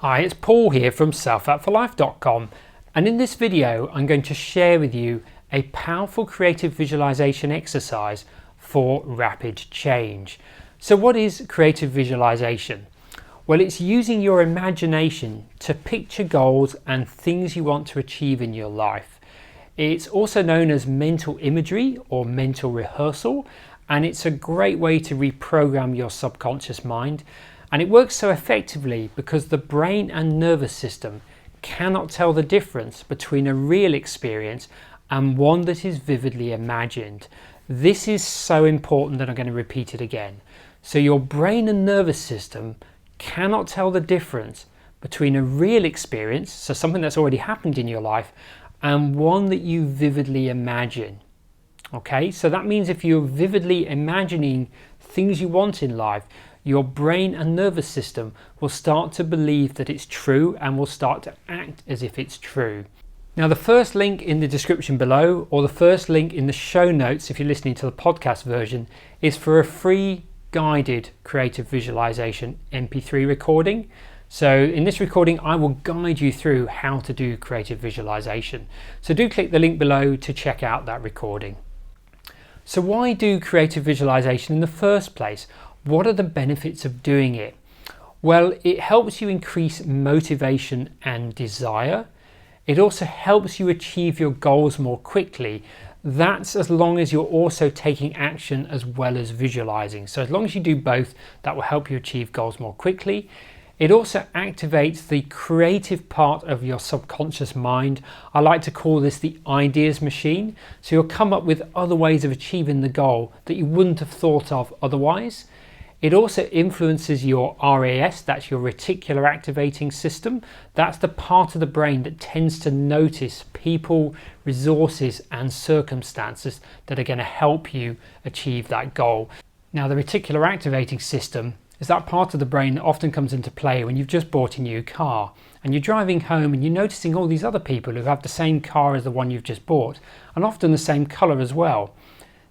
Hi, it's Paul here from selfappforlife.com, and in this video I'm going to share with you a powerful creative visualization exercise for rapid change. So what is creative visualization? Well, it's using your imagination to picture goals and things you want to achieve in your life. It's also known as mental imagery or mental rehearsal, and it's a great way to reprogram your subconscious mind. And it works so effectively because the brain and nervous system cannot tell the difference between a real experience and one that is vividly imagined. This is so important that I'm going to repeat it again. So your brain and nervous system cannot tell the difference between a real experience, so something that's already happened in your life, and one that you vividly imagine. Okay, so that means if you're vividly imagining things you want in life, your brain and nervous system will start to believe that it's true and will start to act as if it's true. Now, the first link in the description below, or the first link in the show notes if you're listening to the podcast version, is for a free guided creative visualization MP3 recording. So in this recording I will guide you through how to do creative visualization. So do click the link below to check out that recording. So why do creative visualization in the first place? What are the benefits of doing it? Well, it helps you increase motivation and desire. It also helps you achieve your goals more quickly. That's as long as you're also taking action as well as visualizing. So as long as you do both, that will help you achieve goals more quickly. It also activates the creative part of your subconscious mind. I like to call this the ideas machine. So you'll come up with other ways of achieving the goal that you wouldn't have thought of otherwise. It also influences your RAS, that's your reticular activating system. That's the part of the brain that tends to notice people, resources and circumstances that are going to help you achieve that goal. Now, the reticular activating system is that part of the brain that often comes into play when you've just bought a new car and you're driving home and you're noticing all these other people who have the same car as the one you've just bought, and often the same colour as well.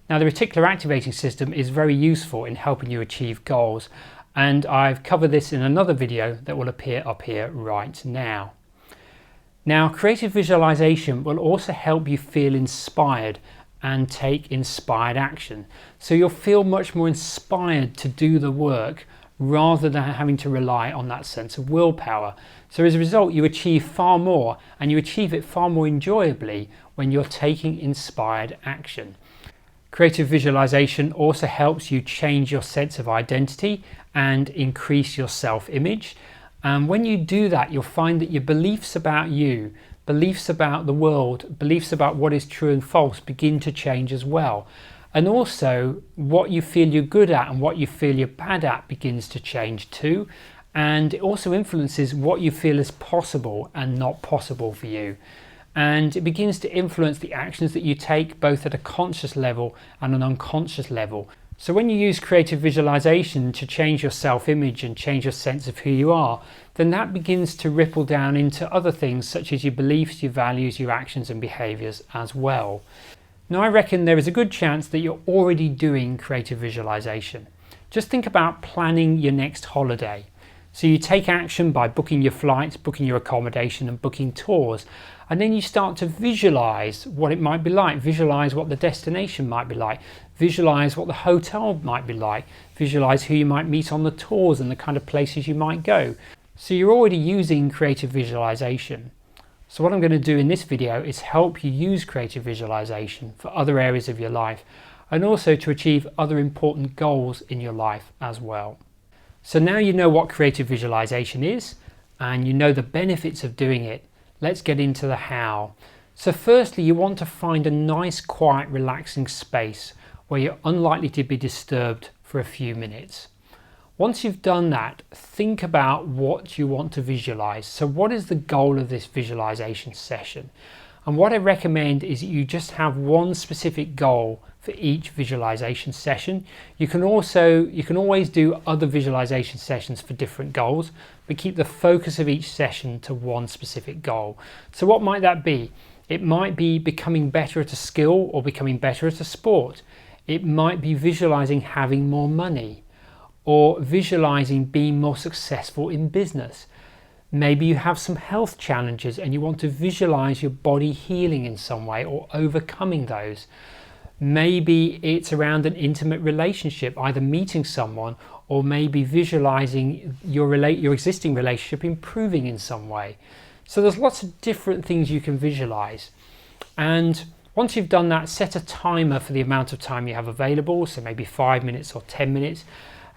Now, the reticular activating system is very useful in helping you achieve goals, and I've covered this in another video that will appear up here right now. Now, creative visualization will also help you feel inspired and take inspired action. So you'll feel much more inspired to do the work rather than having to rely on that sense of willpower. So as a result, you achieve far more, and you achieve it far more enjoyably when you're taking inspired action. Creative visualization also helps you change your sense of identity and increase your self-image. And when you do that, you'll find that your beliefs about you, beliefs about the world, beliefs about what is true and false begin to change as well. And also what you feel you're good at and what you feel you're bad at begins to change too. And it also influences what you feel is possible and not possible for you. And it begins to influence the actions that you take both at a conscious level and an unconscious level. So when you use creative visualization to change your self-image and change your sense of who you are, then that begins to ripple down into other things such as your beliefs, your values, your actions and behaviors as well. Now, I reckon there is a good chance that you're already doing creative visualization. Just think about planning your next holiday. So you take action by booking your flights, booking your accommodation and booking tours. And then you start to visualize what it might be like, visualize what the destination might be like, visualize what the hotel might be like, visualize who you might meet on the tours and the kind of places you might go. So you're already using creative visualization. So what I'm going to do in this video is help you use creative visualization for other areas of your life and also to achieve other important goals in your life as well. So now you know what creative visualization is and you know the benefits of doing it. Let's get into the how. So firstly, you want to find a nice, quiet, relaxing space where you're unlikely to be disturbed for a few minutes. Once you've done that, think about what you want to visualize. So what is the goal of this visualization session? And what I recommend is that you just have one specific goal for each visualization session. You can always do other visualization sessions for different goals, but keep the focus of each session to one specific goal. So what might that be? It might be becoming better at a skill or becoming better at a sport. It might be visualizing having more money or visualizing being more successful in business. Maybe you have some health challenges and you want to visualize your body healing in some way or overcoming those. Maybe it's around an intimate relationship, either meeting someone or maybe visualizing your existing relationship improving in some way. So there's lots of different things you can visualize. And once you've done that, set a timer for the amount of time you have available, so maybe 5 minutes or 10 minutes,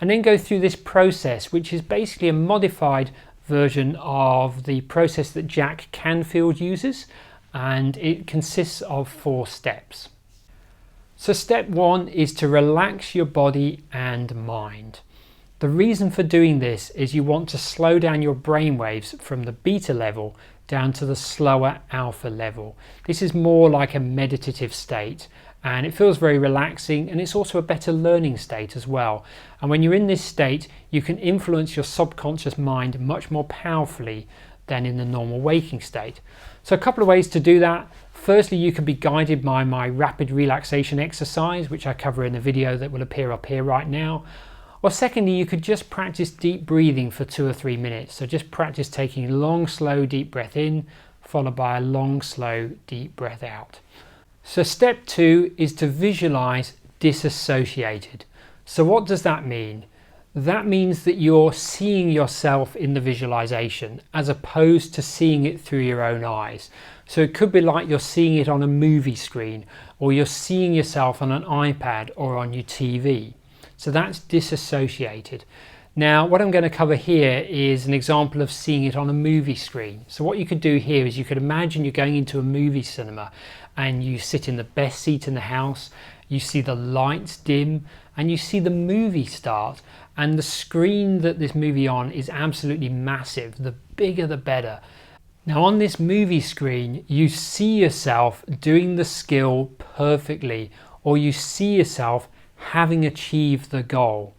and then go through this process, which is basically a modified version of the process that Jack Canfield uses, and it consists of 4 steps. So step 1 is to relax your body and mind. The reason for doing this is you want to slow down your brain waves from the beta level down to the slower alpha level. This is more like a meditative state, and it feels very relaxing, and it's also a better learning state as well. And when you're in this state, you can influence your subconscious mind much more powerfully than in the normal waking state. So a couple of ways to do that. Firstly, you can be guided by my rapid relaxation exercise, which I cover in a video that will appear up here right now. Or secondly, you could just practice deep breathing for 2 or 3 minutes. So just practice taking a long, slow, deep breath in, followed by a long, slow, deep breath out. So step 2 is to visualize disassociated. So what does that mean? That means that you're seeing yourself in the visualization as opposed to seeing it through your own eyes. So it could be like you're seeing it on a movie screen, or you're seeing yourself on an iPad or on your TV. So that's disassociated. Now, what I'm going to cover here is an example of seeing it on a movie screen. So what you could do here is you could imagine you're going into a movie cinema and you sit in the best seat in the house, you see the lights dim, and you see the movie start, and the screen that this movie on is absolutely massive. The bigger the better. Now on this movie screen, you see yourself doing the skill perfectly, or you see yourself having achieved the goal.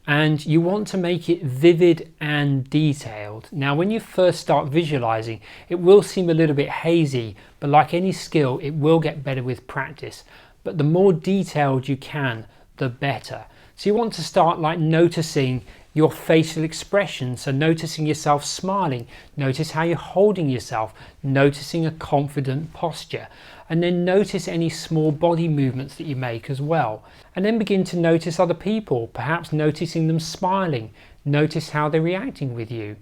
And you want to make it vivid and detailed. Now when you first start visualizing, it will seem a little bit hazy, but like any skill, it will get better with practice. But the more detailed you can, the better. So you want to start like noticing your facial expression, so noticing yourself smiling, notice how you're holding yourself, noticing a confident posture, and then notice any small body movements that you make as well. And then begin to notice other people, perhaps noticing them smiling, notice how they're reacting with you,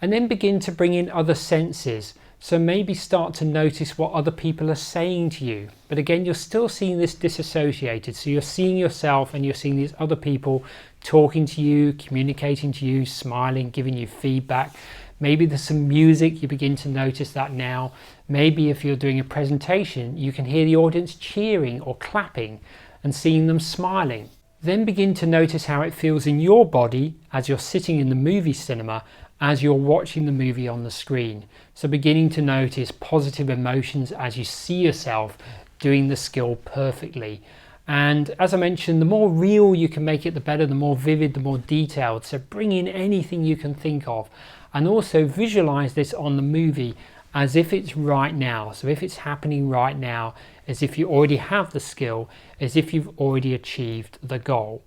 and then begin to bring in other senses. So maybe start to notice what other people are saying to you. But again, you're still seeing this disassociated. So you're seeing yourself and you're seeing these other people talking to you, communicating to you, smiling, giving you feedback. Maybe there's some music, you begin to notice that now. Maybe if you're doing a presentation, you can hear the audience cheering or clapping and seeing them smiling. Then begin to notice how it feels in your body as you're sitting in the movie cinema, as you're watching the movie on the screen. So beginning to notice positive emotions as you see yourself doing the skill perfectly. And as I mentioned, the more real you can make it, the better, the more vivid, the more detailed. So bring in anything you can think of, and also visualize this on the movie as if it's right now. So if it's happening right now, as if you already have the skill, as if you've already achieved the goal.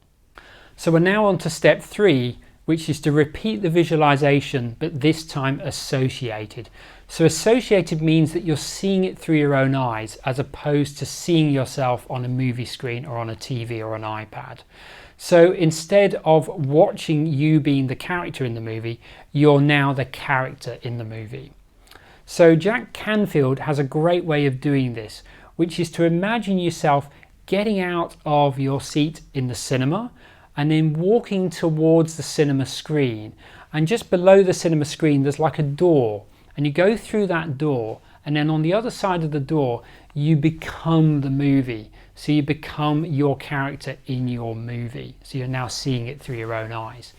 So we're now on to step 3, which is to repeat the visualization, but this time associated. So associated means that you're seeing it through your own eyes, as opposed to seeing yourself on a movie screen or on a TV or an iPad. So instead of watching you being the character in the movie, you're now the character in the movie. So Jack Canfield has a great way of doing this, which is to imagine yourself getting out of your seat in the cinema and then walking towards the cinema screen. And just below the cinema screen, there's like a door, and you go through that door, and then on the other side of the door, you become the movie. So you become your character in your movie. So you're now seeing it through your own eyes.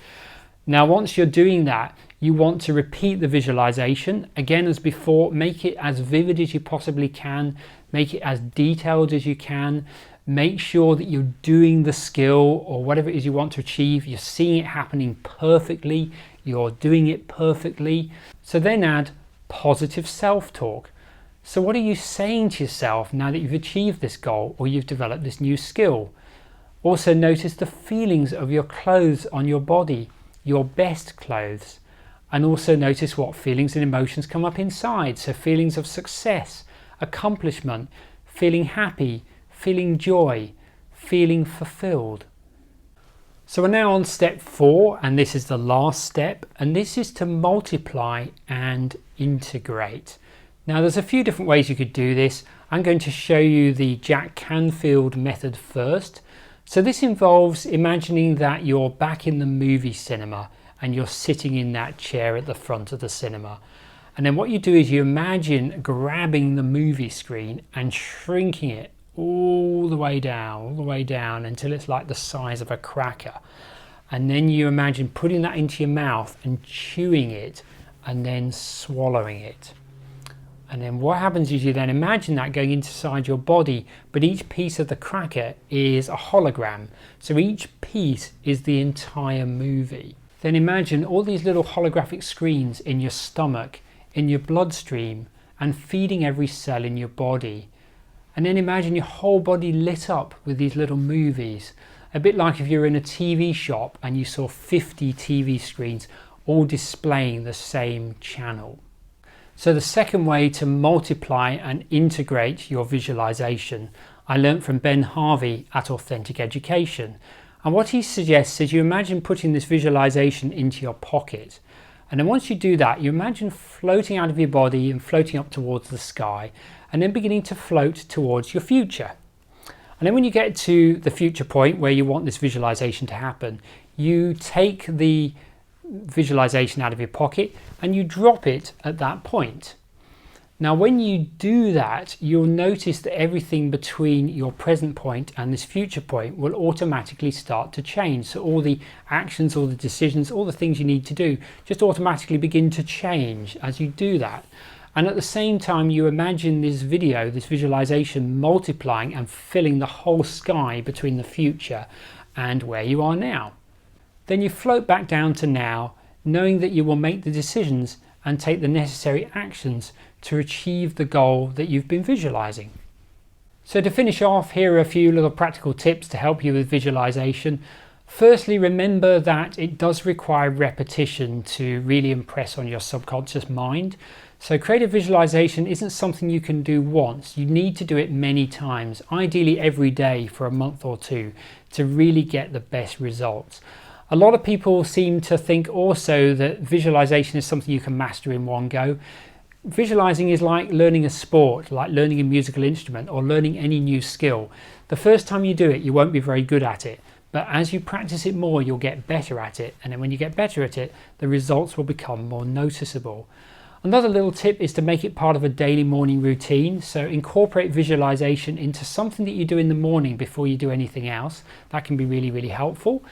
Now, once you're doing that, you want to repeat the visualization. Again, as before, make it as vivid as you possibly can, make it as detailed as you can. Make sure that you're doing the skill or whatever it is you want to achieve. You're seeing it happening perfectly. You're doing it perfectly. So then add positive self-talk. So what are you saying to yourself now that you've achieved this goal or you've developed this new skill? Also notice the feelings of your clothes on your body, your best clothes. and also notice what feelings and emotions come up inside. So feelings of success, accomplishment, feeling happy, feeling joy, feeling fulfilled. So we're now on step 4, and this is the last step, and this is to multiply and integrate. Now there's a few different ways you could do this. I'm going to show you the Jack Canfield method first. So this involves imagining that you're back in the movie cinema and you're sitting in that chair at the front of the cinema. And then what you do is you imagine grabbing the movie screen and shrinking it all the way down until it's like the size of a cracker. And then you imagine putting that into your mouth and chewing it and then swallowing it. And then what happens is you then imagine that going inside your body, but each piece of the cracker is a hologram. So each piece is the entire movie. Then imagine all these little holographic screens in your stomach, in your bloodstream, and feeding every cell in your body. And then imagine your whole body lit up with these little movies. A bit like if you're in a TV shop and you saw 50 TV screens all displaying the same channel. So the second way to multiply and integrate your visualization, I learned from Ben Harvey at Authentic Education. And what he suggests is you imagine putting this visualization into your pocket. And then once you do that, you imagine floating out of your body and floating up towards the sky, and then beginning to float towards your future. And then when you get to the future point where you want this visualization to happen, you take the visualization out of your pocket and you drop it at that point. Now when you do that, you'll notice that everything between your present point and this future point will automatically start to change. So all the actions, all the decisions, all the things you need to do just automatically begin to change as you do that. And at the same time, you imagine this visualization multiplying and filling the whole sky between the future and where you are now. Then you float back down to now, knowing that you will make the decisions and take the necessary actions to achieve the goal that you've been visualizing. So to finish off, here are a few little practical tips to help you with visualization. Firstly, remember that it does require repetition to really impress on your subconscious mind. So creative visualization isn't something you can do once. You need to do it many times, ideally every day for a month or two, to really get the best results. A lot of people seem to think also that visualization is something you can master in one go. Visualizing is like learning a sport, like learning a musical instrument or learning any new skill. The first time you do it, you won't be very good at it. But as you practice it more, you'll get better at it. And then when you get better at it, the results will become more noticeable. Another little tip is to make it part of a daily morning routine. So incorporate visualization into something that you do in the morning before you do anything else. That can be really, really helpful.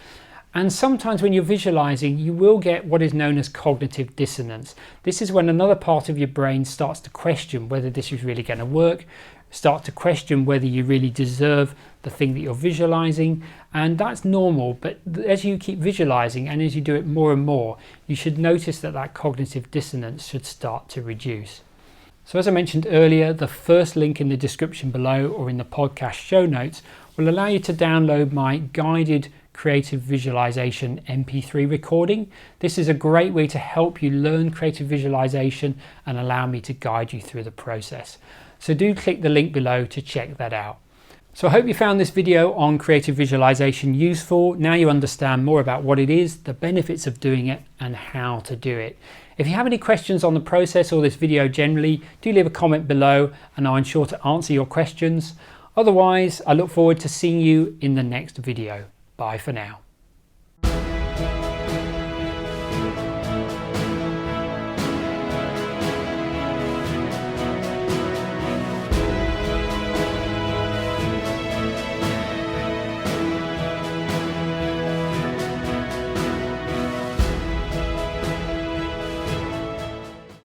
And sometimes when you're visualizing, you will get what is known as cognitive dissonance. This is when another part of your brain starts to question whether this is really going to work, start to question whether you really deserve the thing that you're visualizing. And that's normal, but as you keep visualizing and as you do it more and more, you should notice that that cognitive dissonance should start to reduce. So as I mentioned earlier, the first link in the description below or in the podcast show notes will allow you to download my guided creative visualization MP3 recording. This is a great way to help you learn creative visualization and allow me to guide you through the process. So do click the link below to check that out. So I hope you found this video on creative visualization useful. Now you understand more about what it is, the benefits of doing it, and how to do it. If you have any questions on the process or this video generally, do leave a comment below and I'll ensure to answer your questions. Otherwise, I look forward to seeing you in the next video. Bye for now.